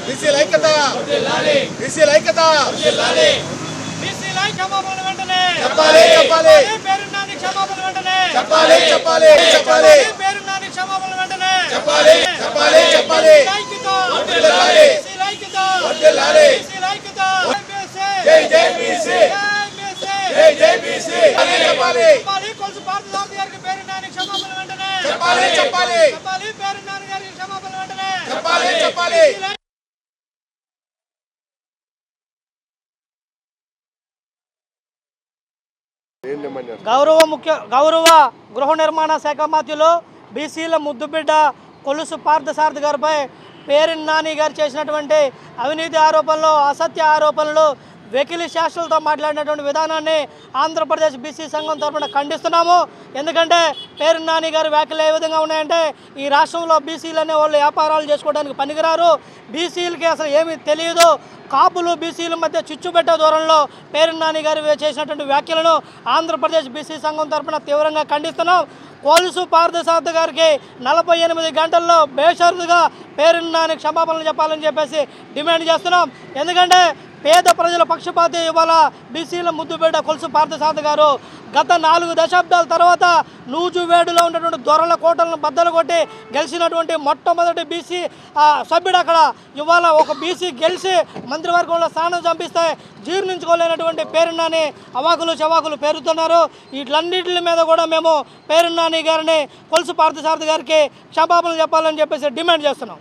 బీసీల ఐక్యత బీసీల ఐక్యత బీసీల క్షమాపణ వెంటనే చెప్పాలి చెప్పాలి పేరున్నాని క్షమాపణ వెంటనే చెప్పాలి చెప్పాలి చెప్పాలి పేరున్నాని క్షమాపణ వెంటనే చెప్పాలి చెప్పాలి చెప్పాలి ఐక్యత వర్ధిల్లాలి బీసీల ఐక్యత వర్ధిల్లాలి బీసీల ఐక్యత జై జై బీసీ జై జై బీసీ చెప్పాలి కొలుసు పార్థసారథి గారికి పేరున్నాని క్షమాపణ వెంటనే చెప్పాలి చెప్పాలి పేరున్నాని గారికి క్షమాపణ వెంటనే చెప్పాలి చెప్పాలి గౌరవ గృహ నిర్మాణ శాఖ మంత్రులు బీసీల ముద్దుబిడ్డ కొలుసు పార్థసారథి గారిపై పేరుని నాని గారు చేసినటువంటి అవినీతి ఆరోపణలు అసత్య ఆరోపణలు వెకిలి శాస్త్రాలతో మాట్లాడినటువంటి విధానాన్ని ఆంధ్రప్రదేశ్ బీసీ సంఘం తరఫున ఖండిస్తున్నాము. ఎందుకంటే పేరుని నాని గారి వ్యాఖ్యలు ఏ విధంగా ఉన్నాయంటే ఈ రాష్ట్రంలో బీసీలు అనే వాళ్ళు వ్యాపారాలు చేసుకోవడానికి పనికిరారు, బీసీలకి అసలు ఏమీ తెలియదు, కాపులు బీసీల మధ్య చిచ్చుపెట్టే దూరంలో పేరుని నాని గారు చేసినటువంటి వ్యాఖ్యలను ఆంధ్రప్రదేశ్ బీసీ సంఘం తరఫున తీవ్రంగా ఖండిస్తున్నాం. కొలుసు పార్థసారథి గారికి 48 గంటల్లో బేషరతుగా పేరుని నాని క్షమాపణలు చెప్పాలని చెప్పేసి డిమాండ్ చేస్తున్నాం. ఎందుకంటే పేద ప్రజల పక్షపాతి ఇవాళ బీసీల ముద్దుబిడ్డ కొలుసు పార్థసారథి గారు గత 4 దశాబ్దాల తర్వాత నూజువేడులో ఉన్నటువంటి దొరల కోటలను బద్దలు కొట్టి గెలిచినటువంటి మొట్టమొదటి బీసీ సభ్యుడు అక్కడ ఇవాళ ఒక బీసీ గెలిచి మంత్రివర్గంలో స్థానం చంపిస్తే జీర్ణించుకోలేనటువంటి పేరుని నాని అవాకులు చవాకులు పేరుతున్నారు. వీటన్నిటి మీద కూడా మేము పేరుని నాని గారిని కొలుసు పార్థసారథి గారికి క్షమాపణలు చెప్పాలని చెప్పేసి డిమాండ్ చేస్తున్నాం.